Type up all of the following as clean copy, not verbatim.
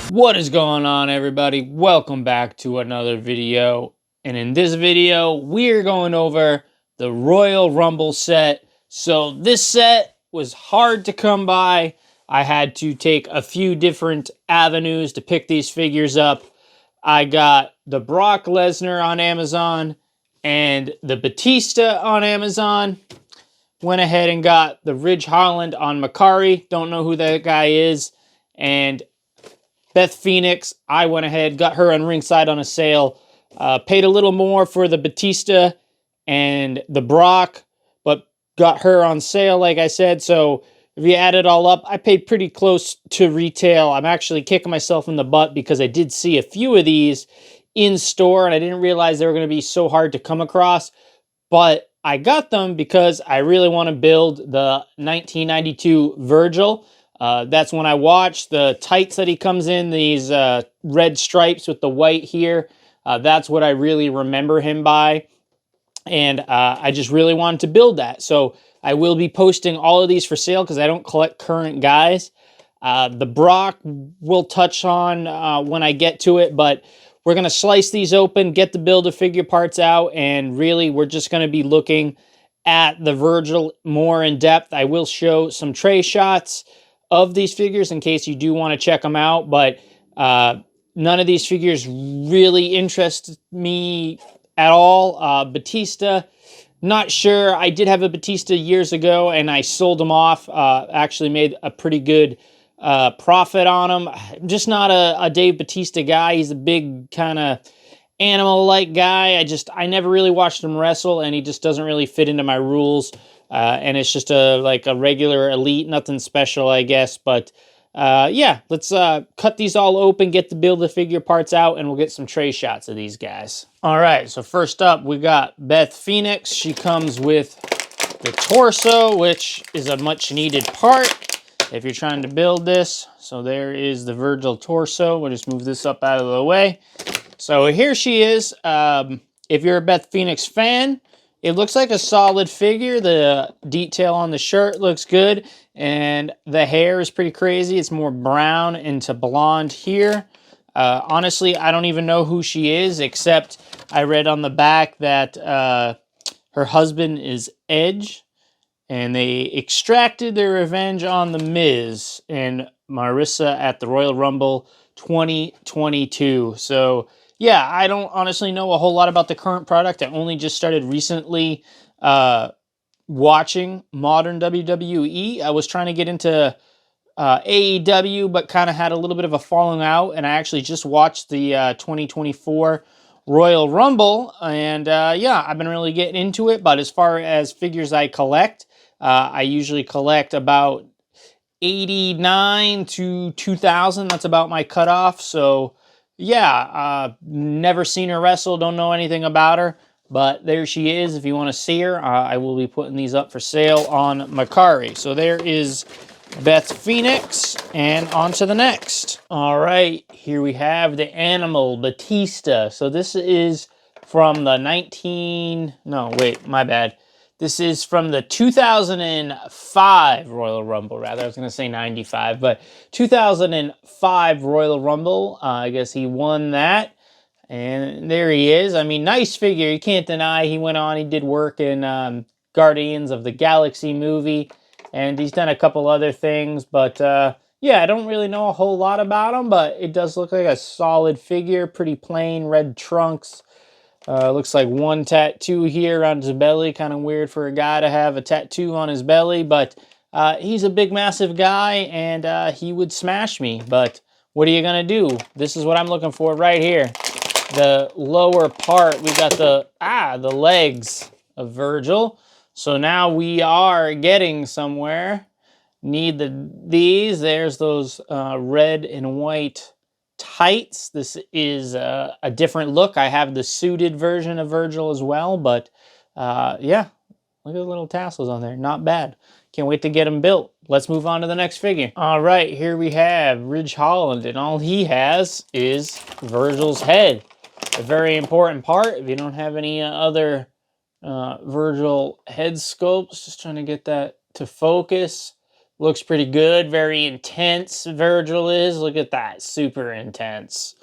What is going on, everybody? Welcome back to another video. And in this video, we're going over the Royal Rumble set. So this set was hard to come by. I had to take a few different avenues to pick these figures up. I got the Brock Lesnar on Amazon and the Batista on Amazon. Went ahead and got the Ridge Holland on Macari. Don't know who that guy is. And Beth Phoenix, I went ahead, got her on ringside on a sale. Paid a little more for the Batista and the Brock, but got her on sale, like I said. So if you add it all up, I paid pretty close to retail. I'm actually kicking myself in the butt because I did see a few of these in store, and I didn't realize they were going to be so hard to come across. But I got them because I really want to build the 1992 Virgil. That's when I watched the tights that he comes in, these red stripes with the white here. That's what I really remember him by. And I just really wanted to build that. So I will be posting all of these for sale because I don't collect current guys. The Brock we'll touch on when I get to it, but we're going to slice these open, get the Build-A-Figure parts out, and really we're just going to be looking at the Virgil more in depth. I will show some tray shots of these figures in case you do want to check them out, but none of these figures really interest me at all. Batista, not sure. I did have a Batista years ago and I sold him off. Actually made a pretty good profit on him. I'm just not a Dave Batista guy. He's a big kind of animal-like guy. I never really watched him wrestle, and he just doesn't really fit into my rules. And it's just like a regular elite, nothing special, I guess. But yeah, let's cut these all open, get the Build-A-Figure parts out, and we'll get some tray shots of these guys. All right, so first up, we got Beth Phoenix. She comes with the torso, which is a much-needed part if you're trying to build this. So there is the Virgil torso. We'll just move this up out of the way. So here she is. If you're a Beth Phoenix fan, it looks like a solid figure. The detail on the shirt looks good, and the hair is pretty crazy. It's more brown into blonde here. Honestly, I don't even know who she is, except I read on the back that her husband is Edge, and they extracted their revenge on The Miz and Marissa at the Royal Rumble 2022. So yeah, I don't honestly know a whole lot about the current product. I only just started recently watching modern WWE. I was trying to get into AEW, but kind of had a little bit of a falling out, and I actually just watched the 2024 Royal Rumble, and yeah, I've been really getting into it. But as far as figures I collect, I usually collect about 89 to 2,000. That's about my cutoff. So yeah, never seen her wrestle, don't know anything about her, but there she is. If you want to see her, I will be putting these up for sale on Macari. So there is Beth Phoenix, and on to the next. All right, here we have the Animal Batista. So this is from the This is from the 2005 Royal Rumble, rather. I was going to say 95, but 2005 Royal Rumble. I guess he won that. And there he is. I mean, nice figure. You can't deny he went on. He did work in Guardians of the Galaxy movie. And he's done a couple other things. But yeah, I don't really know a whole lot about him. But it does look like a solid figure. Pretty plain, red trunks. Looks like one tattoo here on his belly. Kind of weird for a guy to have a tattoo on his belly. But he's a big, massive guy, and he would smash me. But what are you going to do? This is what I'm looking for right here. The lower part, we got the legs of Virgil. So now we are getting somewhere. Need these. There's those red and white tights. This is a different look. I have the suited version of Virgil as well, but yeah, look at the little tassels on there. Not bad. Can't wait to get them built. Let's move on to the next figure. All right, here we have Ridge Holland, and all he has is Virgil's head. A very important part. If you don't have any other Virgil head sculpts, just trying to get that to focus. Looks pretty good. Very intense, Virgil is. Look at that. Super intense.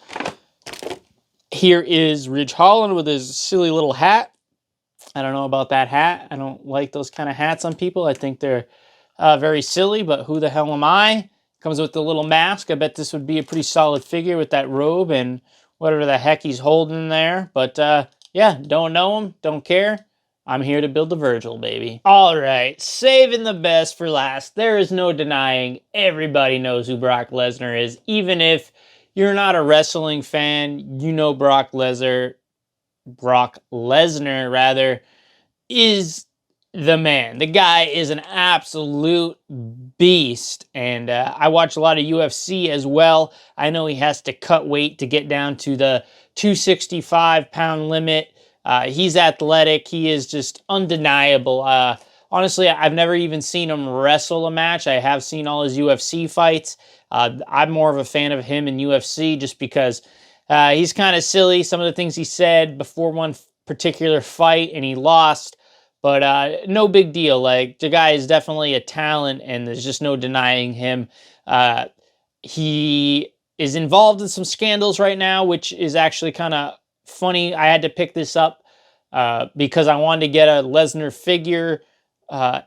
Here is Ridge Holland with his silly little hat. I don't know about that hat. I don't like those kind of hats on people. I think they're very silly, but who the hell am I? Comes with the little mask. I bet this would be a pretty solid figure with that robe and whatever the heck he's holding there. But yeah, don't know him, don't care. I'm here to build the Virgil, baby. All right, saving the best for last. There is no denying everybody knows who Brock Lesnar is. Even if you're not a wrestling fan, you know Brock Lesnar, rather, is the man. The guy is an absolute beast. And I watch a lot of UFC as well. I know he has to cut weight to get down to the 265-pound limit. He's athletic. He is just undeniable. Honestly, I've never even seen him wrestle a match. I have seen all his UFC fights. I'm more of a fan of him in UFC just because he's kind of silly. Some of the things he said before one particular fight, and he lost. But no big deal. Like, the guy is definitely a talent, and there's just no denying him. He is involved in some scandals right now, which is actually kind of funny. I had to pick this up because I wanted to get a Lesnar figure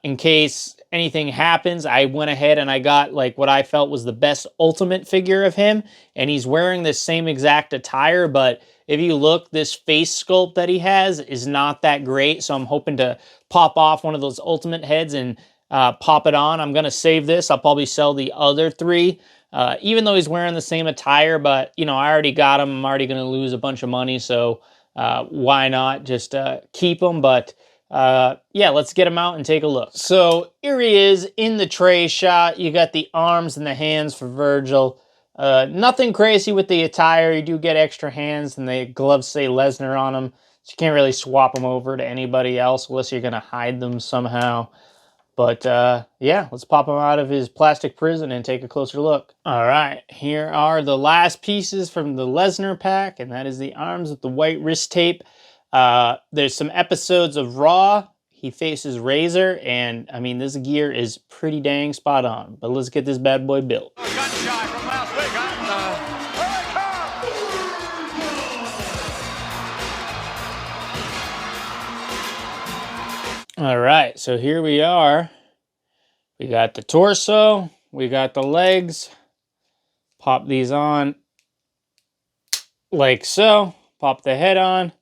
in case anything happens. I went ahead and I got like what I felt was the best Ultimate figure of him, and he's wearing the same exact attire, but if you look, this face sculpt that he has is not that great, so I'm hoping to pop off one of those Ultimate heads and pop it on. I'm going to save this. I'll probably sell the other three, even though he's wearing the same attire, but, you know, I already got him. I'm already going to lose a bunch of money, so why not just keep him? But yeah, let's get him out and take a look. So here he is in the tray shot. You got the arms and the hands for Virgil. Nothing crazy with the attire. You do get extra hands, and the gloves say Lesnar on them. So you can't really swap them over to anybody else unless you're going to hide them somehow. But yeah, let's pop him out of his plastic prison and take a closer look. All right, here are the last pieces from the Lesnar pack, and that is the arms with the white wrist tape. There's some episodes of Raw. He faces Razor, and I mean, this gear is pretty dang spot on. But let's get this bad boy built. All right, so here we are. We got the torso, we got the legs. Pop these on like so. Pop the head on.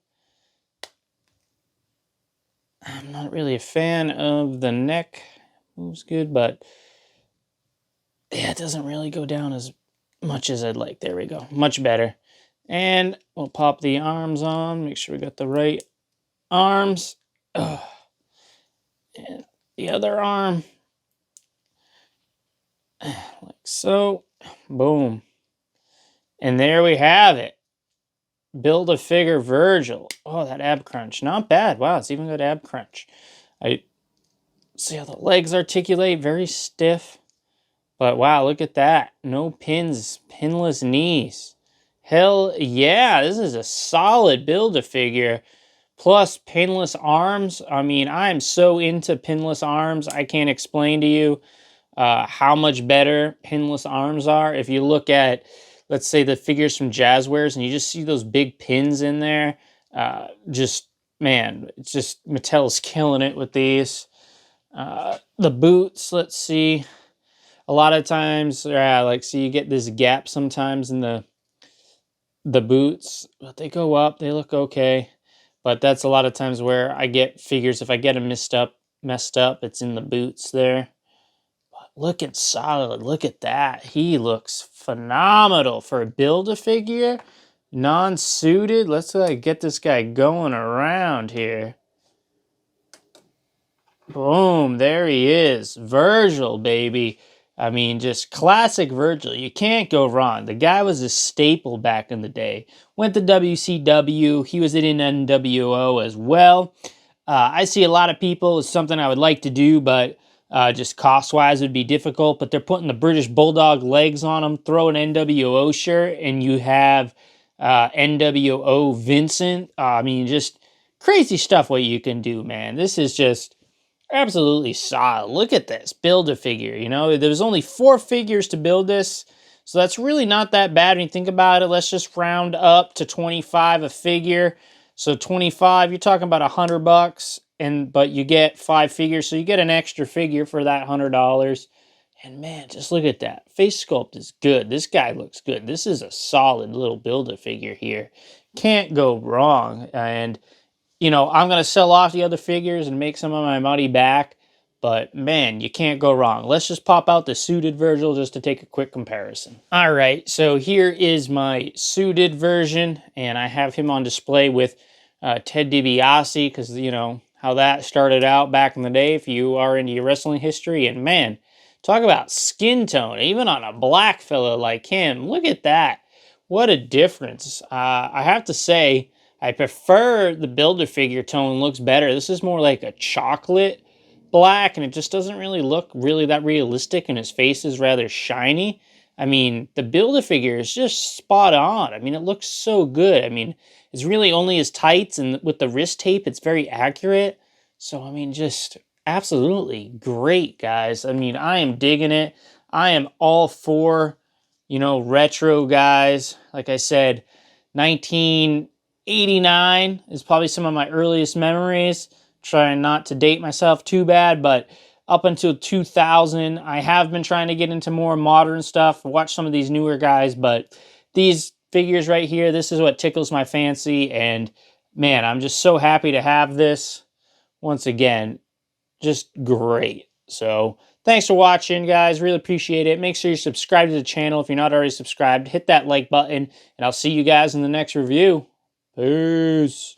I'm not really a fan of the neck. Moves good, but yeah, it doesn't really go down as much as I'd like. There we go. Much better. And we'll pop the arms on. Make sure we got the right arms. Ugh. And the other arm. Like so. Boom. And there we have it. Build-A-Figure Virgil. Oh, that ab crunch. Not bad. Wow, it's even got ab crunch. I see how the legs articulate. Very stiff. But wow, look at that. No pins. Pinless knees. Hell yeah. This is a solid Build-A-Figure. Plus pinless arms. I mean, I'm so into pinless arms. I can't explain to you how much better pinless arms are. If you look at, let's say, the figures from Jazzwares, and you just see those big pins in there, man, it's just, Mattel's killing it with these. The boots, let's see. A lot of times, like, so you get this gap sometimes in the boots, but they go up, they look okay. But that's a lot of times where I get figures, if I get them messed up, it's in the boots there. But look at solid, look at that. He looks phenomenal for a Build-A-Figure, non-suited. Let's get this guy going around here. Boom, there he is. Virgil, baby. I mean, just classic Virgil. You can't go wrong. The guy was a staple back in the day. Went to WCW. He was in NWO as well. I see a lot of people. It's something I would like to do, but just cost-wise would be difficult. But they're putting the British Bulldog legs on him. Throw an NWO shirt, and you have NWO Vincent. I mean, just crazy stuff what you can do, man. This is just Absolutely solid. Look at this Build-A-Figure. You know, there was only 4 figures to build this, so that's really not that bad when you think about it. Let's just round up to 25 a figure. So 25, you're talking about $100, but you get 5 figures, so you get an extra figure for that $100. And man, just look at that. Face sculpt is good. This guy looks good. This is a solid little Build-A-Figure here. Can't go wrong. And you know, I'm going to sell off the other figures and make some of my money back. But man, you can't go wrong. Let's just pop out the suited Virgil just to take a quick comparison. All right, so here is my suited version, and I have him on display with Ted DiBiase, because you know how that started out back in the day if you are into your wrestling history. And man, talk about skin tone, even on a black fella like him. Look at that. What a difference. I have to say, I prefer the Build-A-Figure tone, looks better. This is more like a chocolate black, and it just doesn't really look really that realistic, and his face is rather shiny. I mean, the Build-A-Figure is just spot on. I mean, it looks so good. I mean, it's really only his tights, and with the wrist tape, it's very accurate. So, I mean, just absolutely great, guys. I mean, I am digging it. I am all for, you know, retro guys. Like I said, 1989 is probably some of my earliest memories. Trying not to date myself too bad, but up until 2000, I have been trying to get into more modern stuff, watch some of these newer guys, but these figures right here, this is what tickles my fancy, and man, I'm just so happy to have this. Once again, just great. So thanks for watching, guys. Really appreciate it. Make sure you subscribe to the channel if you're not already subscribed. Hit that like button, and I'll see you guys in the next review. Peace.